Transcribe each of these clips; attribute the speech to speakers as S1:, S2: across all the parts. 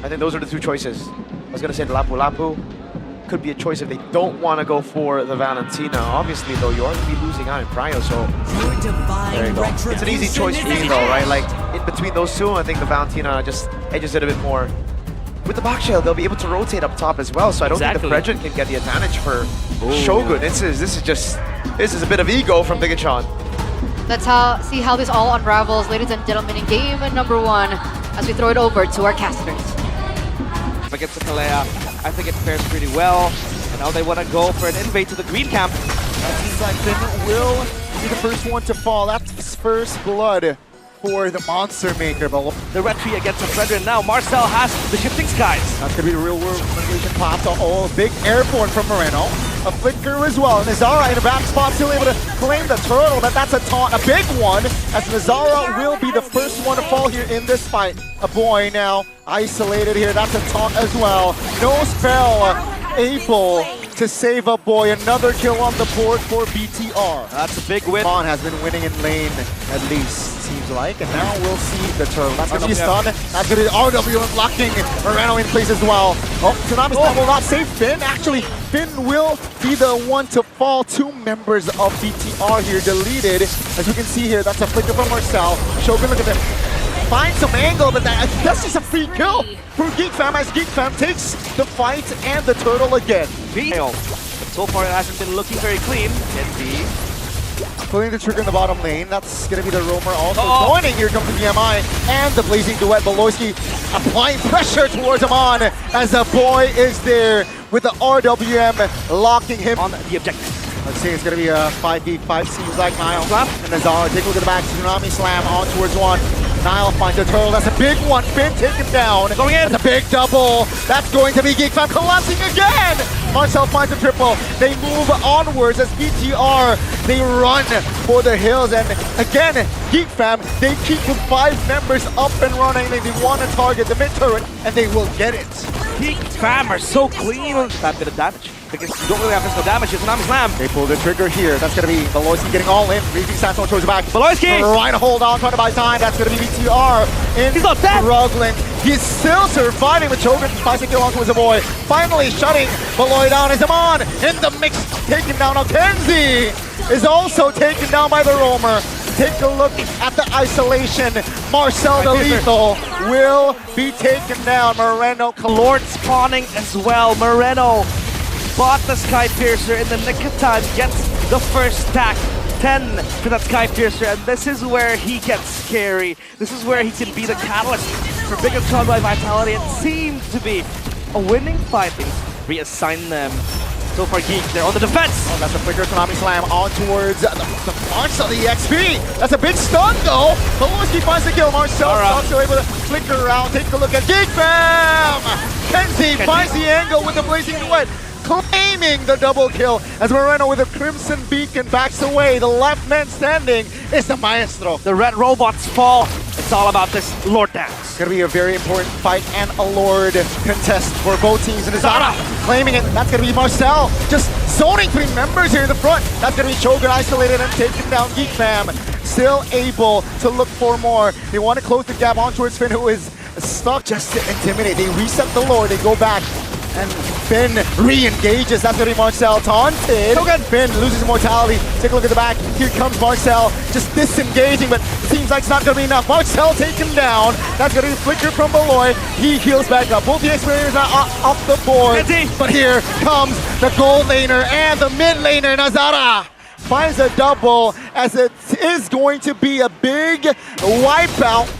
S1: I think those are the two choices. I was going to say the Lapu Lapu could be a choice if they don't want to go for the Valentina. Obviously, though, you are going to be losing out in Prio, so there you go. It's an easy choice for you, though, right? Like, in between those two, I think the Valentina just edges it a bit more. With the box shell, they'll be able to rotate up top as well, so I don't think the Fredrin can get the advantage for Shogun. This is a bit of ego from Bigetron.
S2: Let's see how this all unravels, ladies and gentlemen, in game number 1, as we throw it over to our casters.
S3: Against the Kalea, I think it fares pretty well. And now they want to go for an invade to the green camp.
S4: That seems like Finn will be the first one to fall. That's first blood for the Monster Maker. But
S3: the red tree against the Fredrin. Now Marcel has the shifting skies.
S4: That's going to be the real world manipulation pop to all. Big airborne from Moreno. A flicker as well. Nazara in the back spot, still able to claim the turtle, but that's a taunt, a big one, as Nazara will be the first one to fall here in this fight. A boy now isolated here, that's a taunt as well. No spell able to save a boy. Another kill on the board for BTR.
S3: That's a big win.
S4: Mon has been winning in lane, at least, seems like. And now we'll see the turtle. That's going to be a stun. That's going to be RW unlocking Moreno in place as well. Oh, Tsunami Slam will not save Finn. Actually, Finn will be the one to fall. 2 members of BTR here deleted. As you can see here, that's a flicker from Marcel. Shogun, look at that. Find some angle, but that's just a free kill for Geek Fam as Geek Fam takes the fight and the turtle again.
S3: But so far it hasn't been looking very clean. Indeed.
S4: Pulling the trigger in the bottom lane. That's going to be the roamer also joining. Here comes the BMI and the blazing duet. Beloyski applying pressure towards Amon as the boy is there with the RWM locking him
S3: on the objective.
S4: Let's see, it's going to be a 5v5, seems like Nile. And Nazara, take a look at the back. Tsunami Slam on towards one. Nile finds the turtle. That's a big one. Finn taken down.
S3: Going in.
S4: That's a big double. That's going to be Geek Fam collapsing again. Marcel finds a triple. They move onwards as BTR. They run for the hills. And again, Geek Fam, they keep the 5 members up and running. They want to target the mid turret, and they will get it.
S3: Geek Fam are so clean on that bit of damage. Because you don't really have physical damage, it's Tsunami Slam.
S4: They pull the trigger here. That's going to be Beloyski getting all in. Reaching Sandstorm towards the back.
S3: Beloyski!
S4: Trying to hold on, trying to buy time. That's going to be BTR.
S3: He's not dead!
S4: Struggling. He's still surviving with Chogan. Finds a kill on towards the boy. Finally shutting Beloy down. Is Amon in the mix. Taken down. Now Kenzie is also taken down by the roamer. Take a look at the isolation. Marcel the Lethal will be taken down. Moreno.
S3: Lord spawning as well. Moreno bought the Sky Piercer in the nick of time, gets the first stack. 10 for that Sky Piercer, and this is where he gets scary. This is where he can be the catalyst for Bigetron by Vitality. It seemed to be a winning fight. Reassign them. So far, Geek, they're on the defense.
S4: Oh, that's a flicker Tsunami Slam on towards the Marcel, the EXP. That's a big stun, though. Beloyski finds the kill. Marcel also able to flicker around. Take a look at Geek Fam. Kenzie finds the angle with the blazing duet, claiming the double kill as Moreno with a Crimson Beacon backs away. The left man standing is the Maestro.
S3: The red robots fall. It's all about this Lord dance.
S4: It's going to be a very important fight and a Lord contest for both teams. And Zara claiming it. That's going to be Marcel just zoning 3 members here in the front. That's going to be Shogun isolated and taking down Geek Fam. Still able to look for more. They want to close the gap on towards Finn, who is stuck just to intimidate. They reset the Lord. They go back. And Finn re-engages. That's going to be Marcel taunted. Finn loses immortality. Take a look at the back. Here comes Marcel, just disengaging, but it seems like it's not going to be enough. Marcel taken down. That's going to be a flicker from Beloy. He heals back up. Both the experience are off the board. But here comes the gold laner and the mid laner, Nazara. Finds a double as it is going to be a big wipeout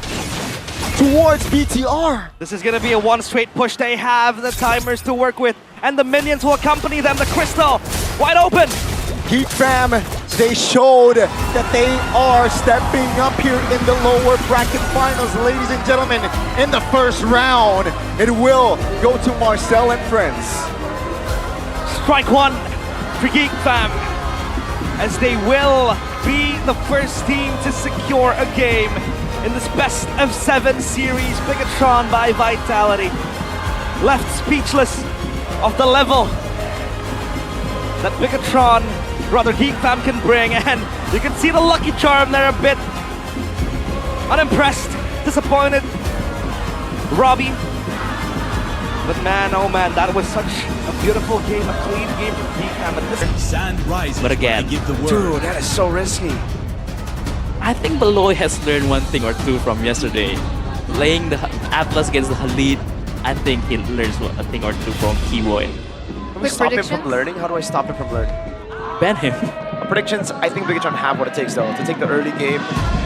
S4: towards BTR.
S3: This is going to be a 1 straight push. They have the timers to work with, and the minions will accompany them. The Crystal, wide open.
S4: Geek Fam, they showed that they are stepping up here in the lower bracket finals, ladies and gentlemen. In the first round, it will go to Marcel and friends.
S3: Strike 1 for Geek Fam, as they will be the first team to secure a game in this best of 7 series. Bigetron by Vitality, left speechless of the level that Bigetron, rather Geek Fam, can bring, and you can see the lucky charm there a bit. Unimpressed, disappointed. Robbie But man, oh man, that was such a beautiful game, a clean game from Geek. But this
S5: Sand rises.
S6: But again,
S5: I give the word.
S1: Dude, that is so risky.
S6: I think Beloy has learned one thing or two from yesterday. Playing the Atlas against the Khalid, I think he learns a thing or two from Keyboy.
S1: Can we
S2: Quick
S1: stop him
S2: predictions?
S1: from learning? How do I stop him from learning?
S6: Ban him.
S1: Predictions, I think Bigetron have what it takes though to take the early game,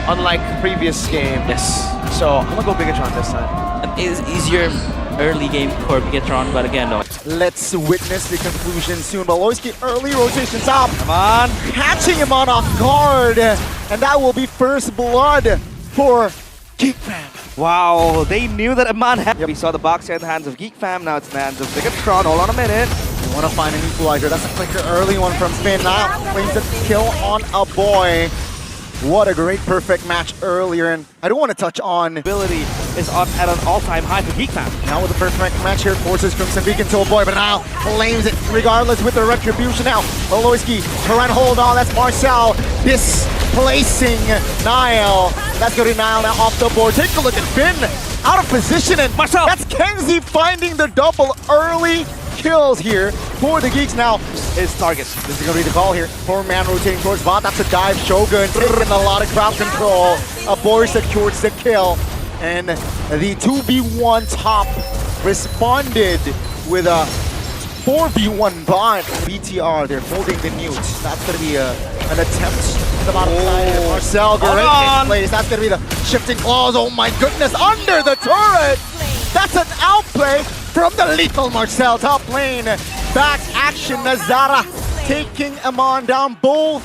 S1: unlike previous game.
S6: Yes.
S1: So I'm gonna go Bigetron this time.
S6: It is easier early game for Bigetron, but again, no.
S4: Let's witness the conclusion soon. Beloyski early rotations up.
S3: come on.
S4: Catching him on off guard. And that will be first blood for Geek Fam.
S3: Wow, they knew that Aman had. We saw the box here in the hands of Geek Fam. Now it's in the hands of Bigetron. Hold on a minute.
S4: They want to find an equalizer. That's a quicker early one from Spin. Now claims a kill on a boy. What a great perfect match earlier. And I do want to touch on
S3: Ability is on at an all-time high for Geek Fam.
S4: now with the perfect match here. Forces Crimson Beacon to a boy, but now claims it regardless with the retribution now. Beloyski trying to hold on. That's Marcel displacing Niall. That's going to be Niall now off the board. Take a look at Finn out of position. And
S3: Marcel.
S4: that's Kenzie finding the double early kills here for the Geeks now.
S3: His target.
S4: This is going to be the call here. 4-man rotating towards bot. That's a dive. Shogun taking a lot of crowd control. Boy secures the kill. And the 2v1 top responded with a 4v1 bot. BTR, they're holding the newt. That's going to be an attempt to the bottom side. Marcel, great in place. That's going to be the shifting claws. Oh my goodness, under the turret. That's an outplay from the lethal Marcel. Top lane, back action. Nazara taking Amon down. Both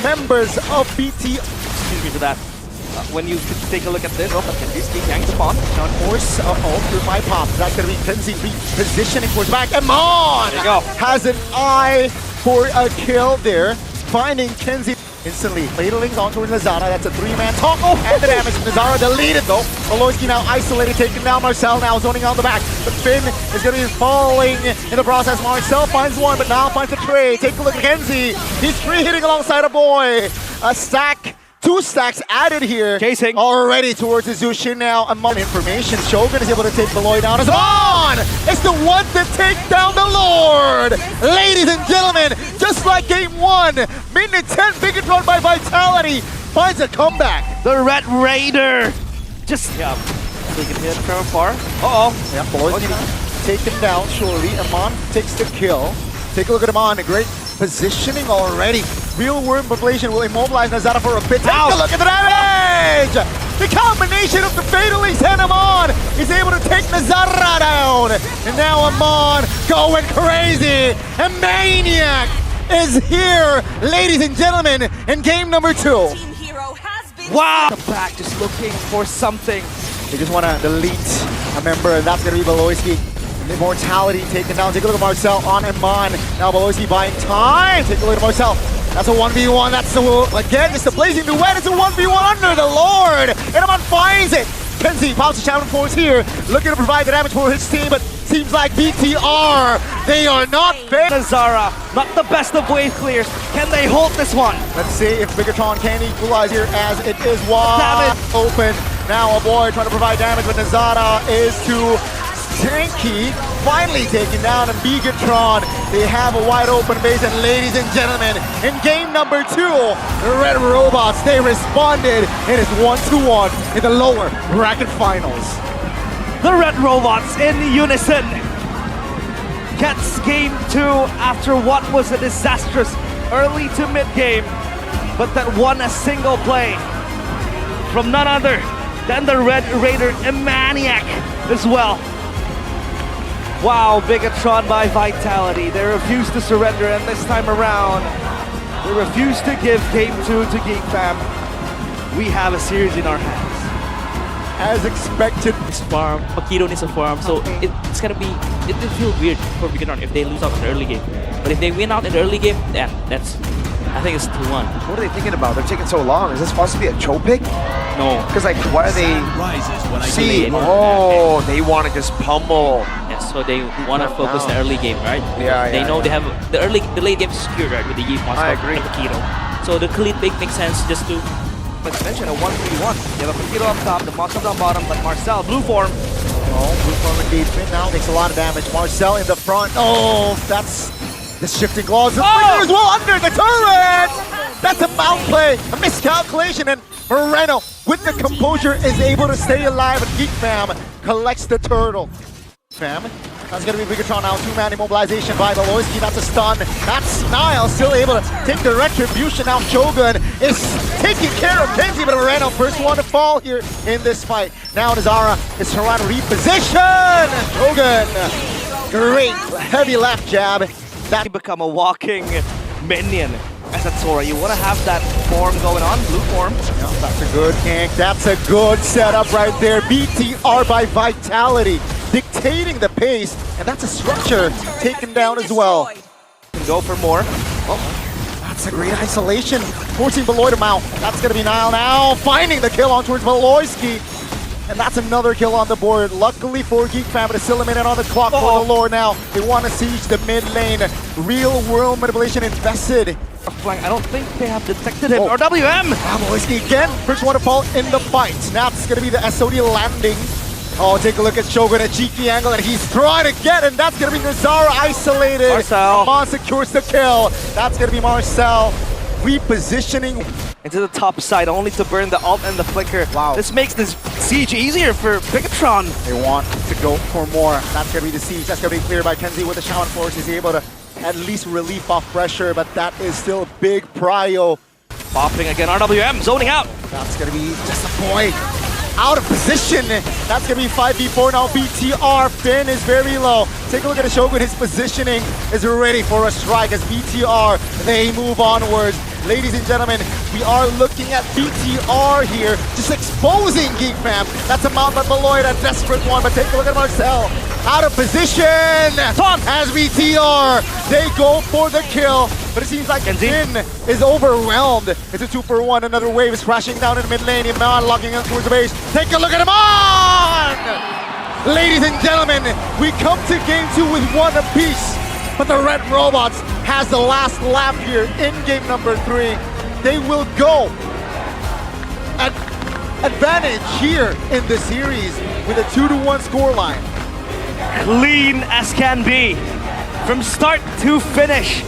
S4: members of BT.
S3: Excuse me for that. When you take a look at this, this Geek Yang spawn.
S4: Now, of course, through my pop. That's going to be Kenzie repositioning towards back. Amon
S3: There you go.
S4: has an eye for a kill there. Finding Kenzie instantly. Ladling's on towards Nazara. That's a 3-man talk. Oh, and the damage from Nazara deleted though. Beloyski now isolated, taking down Marcel. Now zoning on the back. But Finn is going to be falling in the process. Marcel finds one, but now finds the trade. Take a look at Kenzie. He's free hitting alongside a boy. A stack. 2 stacks added here.
S3: Chasing.
S4: Already towards the Zushin now. Among information. Shogun is able to take Beloy down as on! It's the one to take down the Lord! Ladies and gentlemen, just like game 1, minute 10, Bigetron by Vitality finds a comeback.
S3: The Red Raider. Just taking hit from afar.
S4: Yeah, Beloy's getting taken down surely. Amon takes the kill. Take a look at Amon. Great positioning already. Real worm population will immobilize Nazara for a bit. Take a look at the damage! The combination of the Fatalities and Amon is able to take Nazara down. And now Amon going crazy. A maniac is here, ladies and gentlemen, in game number 2.
S7: Team hero has been
S3: Wow. The back just looking for something.
S4: They just want to delete a member, and that's going to be Beloyski. Immortality taken down. Take a look at Marcel on Amon. Now Beloyski buying time. Take a look at Marcel. That's a 1v1. That's the, again, it's the blazing duet. It's a 1v1 under the Lord. And Amon finds it. Kenzie pops the challenge force here. Looking to provide the damage for his team, but seems like BTR, they are not fair.
S3: Nazara, not the best of wave clears. Can they hold this one?
S4: Let's see if Bigetron can equalize here as it is wide
S3: Damage.
S4: open. Now a boy trying to provide damage, but Nazara is too tanky. Finally taken down, and Bigetron, they have a wide open base. And ladies and gentlemen, in game number 2, the Red Robots, they responded. It is 1-1 in the lower bracket finals.
S3: The Red Robots in unison gets game 2 after what was a disastrous early to mid game, but that won a single play from none other than the Red Raider, a maniac as well. Wow, Bigetron by Vitality. They refuse to surrender, and this time around, they refuse to give game 2 to Geek Fam. We have a series in our hands.
S4: As expected.
S6: This farm, Pakiro needs a farm, so it's gonna be, it will feel weird for Bigetron if they lose out in the early game. But if they win out in the early game, yeah, that's, I think it's 2-1.
S1: What are they thinking about? They're taking so long. Is this supposed to be a choke pick?
S6: No.
S1: Because like, why are they?
S5: Rises when I
S1: See,
S6: it.
S1: oh, they want to just pummel.
S6: Yes, so they want to focus the early game, right?
S1: Yeah,
S6: They
S1: yeah,
S6: know
S1: yeah.
S6: they have the late game is secured, right, with the Yi monster
S1: I agree.
S6: and Pakiro. So the clean pick makes sense just to.
S3: Like I mentioned, a 1v1. You have a Pakiro up top, the monster on bottom, but Marcel, blue form,
S4: Oh, blue form engagement now takes a lot of damage. Marcel in the front. Oh, that's the shifting claws. The flicker as well under the turret! That's a mount play, a miscalculation, and Moreno, with the composure, is able to stay alive, and Geek Fam collects the turtle. Fam, that's gonna be Bigetron now. Two-man immobilization by Beloyski. That's a stun. That's Niall still able to take the retribution. Now Shogun is taking care of Kenzie, but Moreno, first one to fall here in this fight. Now Nazara is trying to reposition. Shogun, great heavy left jab.
S3: That become a walking minion as a Tora. You want to have that form going on, blue form.
S4: Yeah, that's a good gank. That's a good setup right there. BTR by Vitality, dictating the pace, and that's a structure taken down as well.
S3: Can go for more.
S4: Oh, that's a great isolation. Forcing Beloy to mount. That's going to be Niall now, finding the kill on towards Beloyski. And that's another kill on the board. Luckily for Geek Fam, but it's still a minute on the clock for the Lord now. They want to siege the mid lane. Real world manipulation invested.
S3: Flank. I don't think they have detected him. Or WM!
S4: Beloyski again, first one to fall in the fight. Now it's going to be the SOD landing. Oh, take a look at Shogun, a cheeky angle that he's trying to get, and that's going to be Nazara isolated.
S3: Marcel.
S4: Mon secures the kill. That's going to be Marcel repositioning
S3: into the top side, only to burn the ult and the flicker.
S4: Wow.
S3: This makes this siege easier for Bigetron.
S4: They want to go for more. That's going to be the siege. That's going to be cleared by Kenzie with the Shaman Force. He's able to at least relieve off pressure, but that is still big prio.
S3: Popping again, RWM zoning out.
S4: That's going to be just a boy out of position. That's going to be 5v4 now. BTR, Finn is very low. Take a look at the Shogun. His positioning is ready for a strike as BTR, they move onwards. Ladies and gentlemen, we are looking at BTR here, just exposing Geek Fam. That's a mount by Beloy, a desperate one, but take a look at Marcel. Out of position as BTR, they go for the kill, but it seems like Finn is overwhelmed. It's a 2-for-1, another wave is crashing down in the mid lane. Iman locking in towards the base. Take a look at him on! Ladies and gentlemen, we come to game 2 with one apiece. But the Red Robots has the last lap here in game number 3. They will go at advantage here in the series with a 2-1 scoreline.
S3: Clean as can be. From start to finish.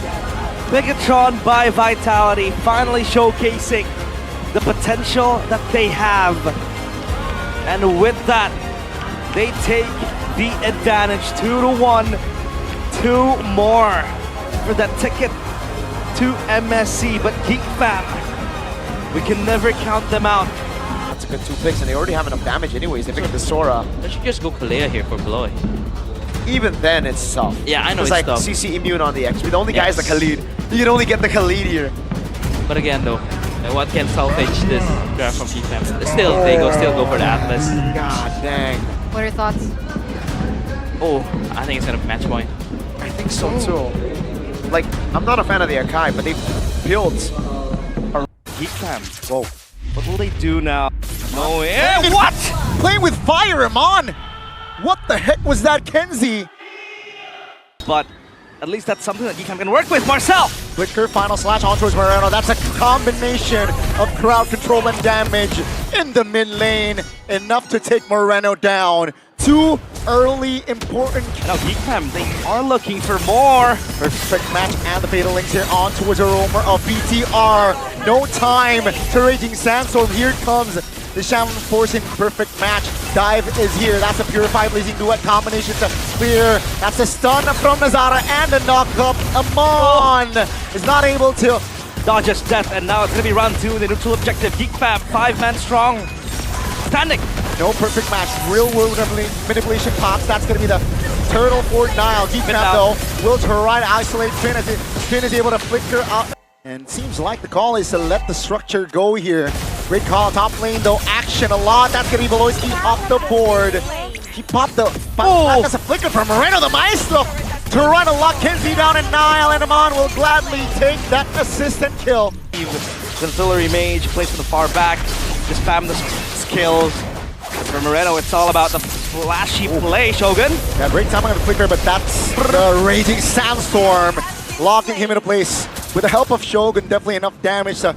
S3: Bigetron by Vitality finally showcasing the potential that they have. And with that, they take the advantage 2-1. 2 more for that ticket to MSC, but Geek Fam, we can never count them out.
S1: That's a good 2 picks, and they already have enough damage anyways. They picked the Sora.
S6: They should just go Kalea here for Beloy.
S1: Even then, it's tough.
S6: Yeah, I know
S1: it's
S6: it's
S1: like
S6: tough.
S1: CC immune on the X. The only guy is the Khalid. You can only get the Khalid here.
S6: But again though, what can salvage this draft from Geek Fam? Still, they still go for the Atlas.
S1: God dang.
S2: What are your thoughts?
S6: Oh, I think it's gonna be match point.
S1: I think so too. Like, I'm not a fan of the Akai, but they built a
S3: Geek Fam. Whoa. What will they do now? No way. What?
S4: Playing with fire, Iman! What the heck was that, Kenzie?
S3: But at least that's something that Geek Fam can work with. Marcel!
S4: Flicker, final slash on towards Moreno. That's a combination of crowd control and damage in the mid lane. Enough to take Moreno down. 2 early important
S3: Now Geek Fam, they are looking for more.
S4: perfect match and the fatal links here on towards a roamer of BTR. No time to Raging Sandstorm. Here comes the Shaman forcing perfect match. Dive is here. That's a purified blazing duet combination to clear. That's a stun from Nazara and a knock up. Amon is not able to
S3: Dodge his death, and now it's gonna be round 2, the neutral objective. Geek Fam, 5-man strong. Standing.
S4: no perfect match. Real world manipulation pops. That's going to be the turtle for Niall. Geek Fam though will try to isolate Finn as Finn is able to flicker out. And seems like the call is to let the structure go here. Great call. Top lane though, action a lot. That's going to be Beloyski off the board. He popped the that's a flicker from Moreno, the maestro, to run a lock Kenzie down, and Niall and Amon will gladly take that assist and kill.
S3: The auxiliary mage placed in the far back. Just spam the skills. For Moreno, it's all about the flashy play, Shogun.
S4: Yeah, great timing on the flicker, but that's the Raging Sandstorm, locking him into place. With the help of Shogun, definitely enough damage to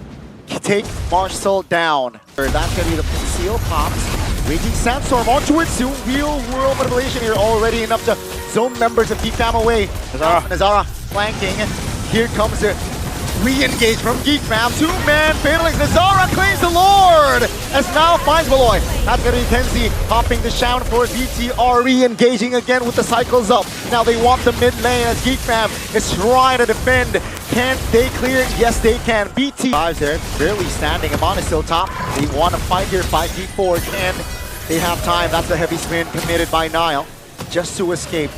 S4: take Marcel down. That's going to be the seal pops. Raging Sandstorm on towards two. Real world manipulation here already enough to zone members of Geek Fam away. Nazara flanking. Here comes the re-engage from Geek Fam. Two-man Fatalings. Nazara claims the Lord as now finds Beloy. That's going to be Kenzie hopping the shout for BTR, re-engaging again with the cycles up. Now they want the mid lane as Geek Fam is trying to defend. Can they clear it? Yes, they can. BT fives there, barely standing. Amon is still top. They want to fight here. 5v4. Can they have time? That's the heavy spin committed by Nile just to escape.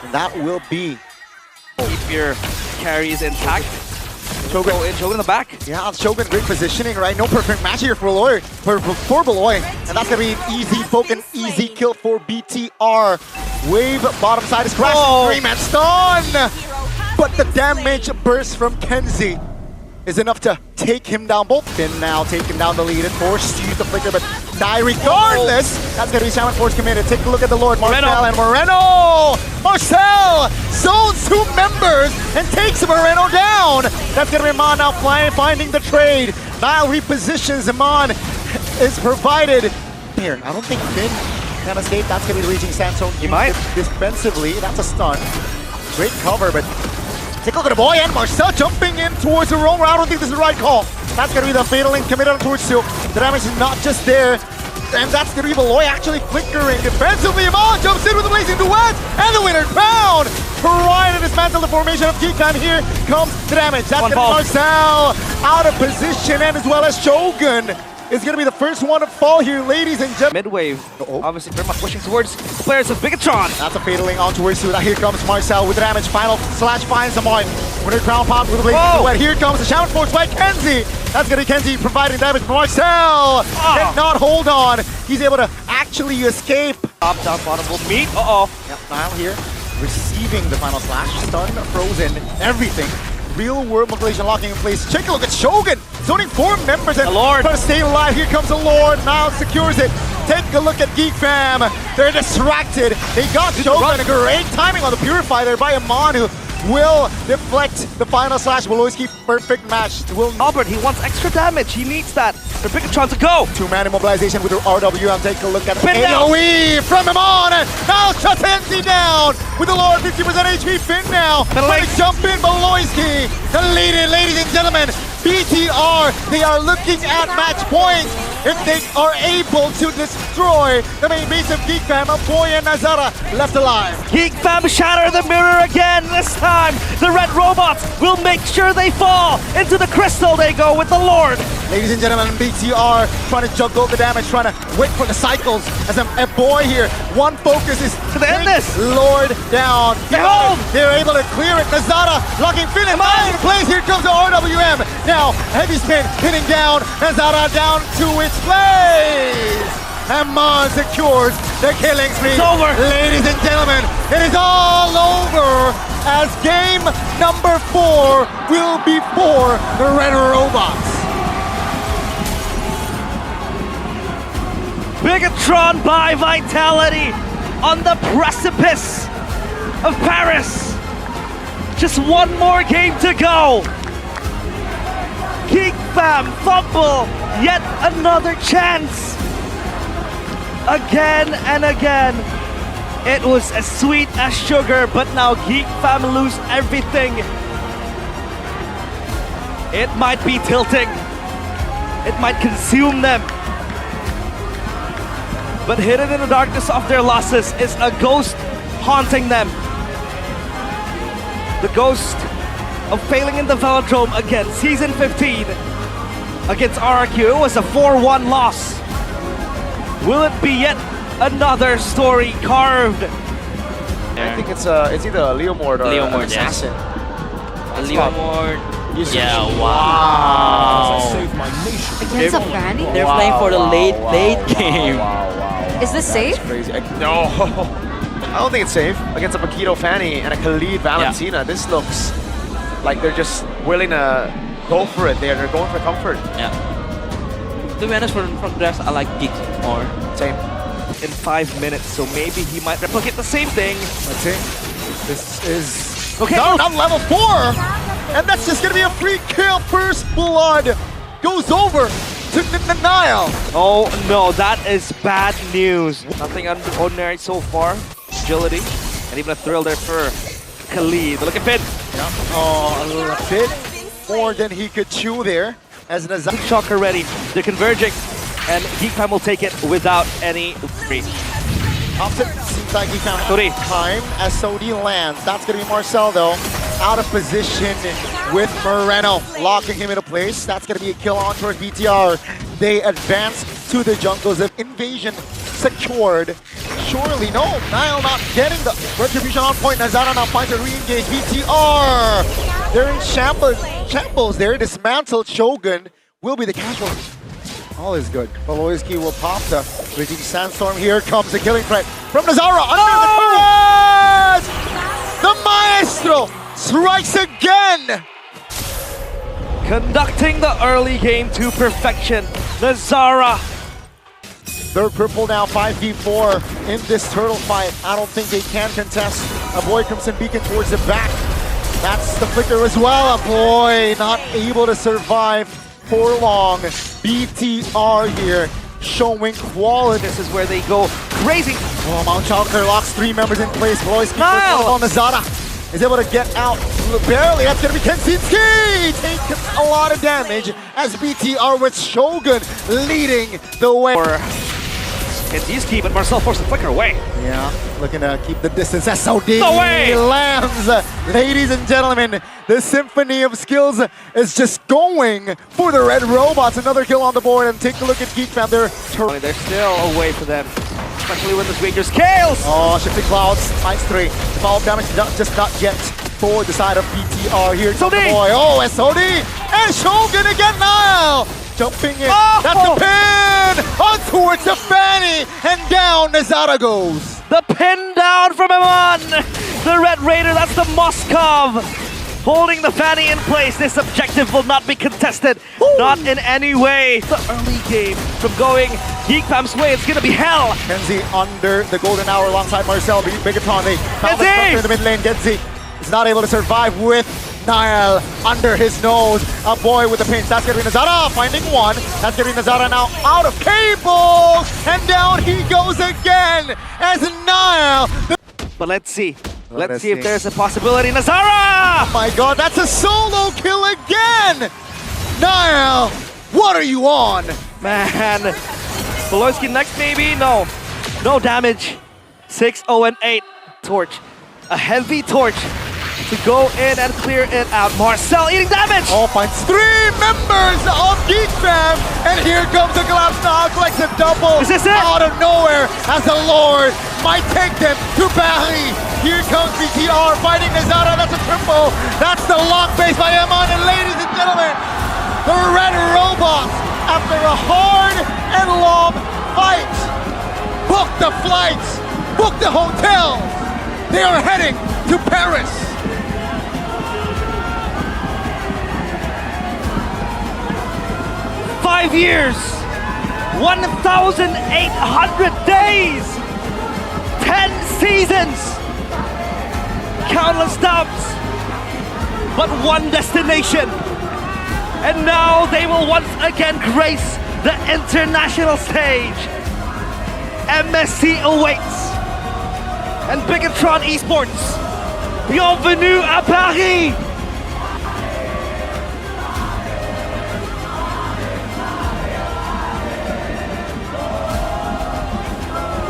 S4: And that will be.
S3: Keep your carries intact. Shogun in the back.
S4: Yeah, Shogun, great positioning, right? No perfect match here for Beloy, for Beloy. And that's going to be an easy poke and easy kill for BTR. Wave bottom side is crashing.
S3: Oh.
S4: 3-man stun! But the damage burst from Kenzie is enough to take him down. Both Finn now taking down the lead and forced to use the flicker, but die regardless. That's going to be Shaman Force committed. Take a look at the Lord, Marcel and Moreno. Marcel zones two members and takes Moreno down. That's going to be Amon now finding the trade. Nile repositions. Amon is provided. Here, I don't think Finn can escape. That's going to be reaching Sandstorm.
S3: He might.
S4: Defensively, that's a stun. Great cover, but take a look at the boy and Marcel jumping in towards the wrong route. I don't think this is the right call. That's going to be the fatal link committed towards two. The damage is not just there. And that's going to be Beloy actually flickering. Defensively, Amon jumps in with the blazing duet. And the winner crowned. Trying to dismantle the formation of Geek Fam. Here comes the damage. That's going to be Marcel out of position, and as well as Shogun is going to be the first one to fall here, ladies and gentlemen.
S3: Mid-wave, obviously very much pushing towards the players of Bigetron.
S4: That's a fataling on towards two. Here comes Marcel with the damage. Final slash finds someone. Winner crown pop with the blazing duet. Here comes the shout force by Kenzie. That's going to be Kenzie providing damage for Marcel. Cannot hold on. He's able to actually escape.
S3: Top down bottom will meet.
S4: Yep, Nile here receiving the final slash. Stun, frozen, everything. Real world manipulation locking in place. Take a look at Shogun. Zoning 4 members and
S3: the Lord
S4: trying to stay alive. Here comes the Lord. Now secures it. Take a look at Geek Fam. They're distracted. They got Shogun. A great timing on the Purify there by Amon, who will deflect the final slash. Beloyski perfect match.
S3: Albert, he wants extra damage. He needs that for Bigetron to go.
S4: Two-man immobilization with the RWM. Take a look at AoE from Amon. And now Chatenzi down with the Lord. 50% HP. Finn now. Trying to jump in. Beloyski. The lead-in, ladies and gentlemen. BTR, they are looking at match point. If they are able to destroy the main base of Geek Fam, Boy and Nazara left alive.
S3: Geek Fam shatter the mirror again. This time, the red robots will make sure they fall. Into the crystal they go with the Lord.
S4: Ladies and gentlemen, BTR trying to juggle the damage, trying to wait for the cycles. As a boy here, one focus is
S3: to end this.
S4: Lord down. They're able to clear it. Nazara locking Finn in place. Here comes the RWM. Now, heavy spin hitting down. Nazara down to its place. Amon secures the killing spree.
S3: It's over.
S4: Ladies and gentlemen, it is all over as game number 4 will be for the Red Robots.
S3: Bigetron by Vitality on the precipice of Paris. Just one more game to go. Geek Fam fumble yet another chance. Again and again. It was as sweet as sugar, but now Geek Fam lose everything. It might be tilting. It might consume them. But hidden in the darkness of their losses is a ghost haunting them. The ghost of failing in the Velodrome against Season 15 against RRQ. It was a 4-1 loss. Will it be yet another story carved?
S1: I think it's either a Leomord or an assassin.
S6: Leomord. Yeah,
S2: Against a Fanny?
S6: They're playing for the late game.
S2: Is this safe?
S1: Crazy. No, I don't think it's safe. Against a Paquito Fanny and a Khalid Valentina, this looks like they're just willing to go for it. They're going for comfort.
S6: Yeah. To be honest, from drafts, I like Geek more.
S1: Same.
S3: In 5 minutes, so maybe he might replicate the same thing.
S4: Let's see. This is
S3: down
S4: level 4, and that's just gonna be a free kill. First blood goes over to Nile.
S3: Oh no, that is bad news. Nothing ordinary so far. Agility, and even a thrill there for Khalid. Look at Pin.
S4: Yeah. Oh, a bit more than he could chew there. As Nazara.
S3: Shock already. They're converging, and Geek Fam will take it without any reach.
S4: Opposite seems like he found
S3: Sorry.
S4: time as Sodi lands. That's going to be Marcel, though. Out of position with Moreno, locking him into place. That's going to be a kill on towards BTR. They advance to the jungles of invasion secured. Surely, no. Nile not getting the retribution on point. Nazara now finds a re-engage. BTR! They're in shambles there. Dismantled. Shogun will be the casualty. All is good. Voloisky will pop the Raging Sandstorm. Here comes the killing threat from Nazara under the turret! The Maestro strikes again!
S3: Conducting the early game to perfection. Nazara.
S4: They're purple now, 5v4 in this turtle fight. I don't think they can contest. A boy Crimson Beacon towards the back. That's the flicker as well. A boy not able to survive for long. BTR here showing quality.
S3: This is where they go crazy.
S4: Oh, Mount Chalker locks 3 members in place. Voloisky on Nazara is able to get out barely. That's going to be Kensinski taking a lot of damage as BTR with Shogun leading the way.
S3: Kensinski, but Marcel forced the flicker away.
S4: Yeah, looking to keep the distance. SOD
S3: No way!
S4: lands. Ladies and gentlemen, the symphony of skills is just going for the red robots. Another kill on the board, and take a look at Geek Fam. They're
S3: still away for them, especially when this Ranger scales.
S4: Oh, shifting clouds, -3. The follow-up damage just not yet for the side of BTR. Here comes the boy. Oh, SOD and Shogun again now. Jumping in.
S3: Oh!
S4: That's the pin! On towards the Fanny, and down Nazara goes.
S3: The pin down from M1. The Red Raider, that's the Moskov. Holding the Fanny in place. This objective will not be contested.
S4: Ooh.
S3: Not in any way. The early game from going Geek Fam's way, it's gonna be hell.
S4: Genzi under the golden hour alongside Marcel. Bigetron, they found the structure in the mid lane. Genzi is not able to survive with Nile under his nose. A boy with the pinch. That's going to be Nazara finding one. That's going to be Nazara now out of cables. And down he goes again as Nile.
S3: But let's see. Let's see if there's a possibility. Nazara!
S4: Oh my god, that's a solo kill again. Nile, what are you on?
S3: Man. Voloisky next maybe? No. No damage. 6-0-8. Torch. A heavy torch to go in and clear it out. Marcel eating damage!
S4: Oh, finds 3 members of Geek Fam, and here comes the collapse now, collects a double
S3: Is this it?
S4: out of nowhere as the Lord might take them to Paris. Here comes BTR fighting Nazara, that's a triple. That's the lock base by Emon, and ladies and gentlemen, the Red Robots, after a hard and long fight, book the flights, book the hotels. They are heading to Paris.
S3: Five years, 1,800 days, 10 seasons, countless dubs, but one destination. And now they will once again grace the international stage. MSC awaits. And Bigetron Esports, bienvenue à Paris!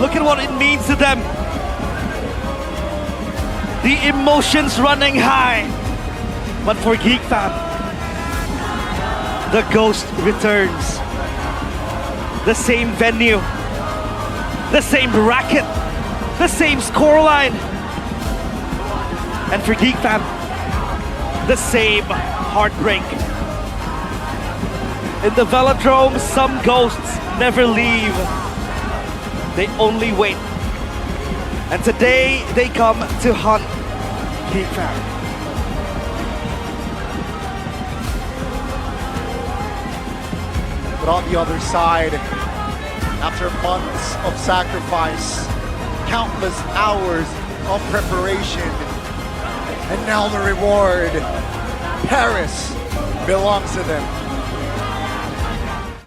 S3: Look at what it means to them. The emotions running high. But for Geek Fam, the ghost returns. The same venue, the same bracket, the same scoreline. And for Geek Fam, the same heartbreak. In the Velodrome, some ghosts never leave. They only wait. And today, they come to hunt Geek Fam.
S4: But on the other side, after months of sacrifice, countless hours of preparation, and now the reward, Paris belongs to them.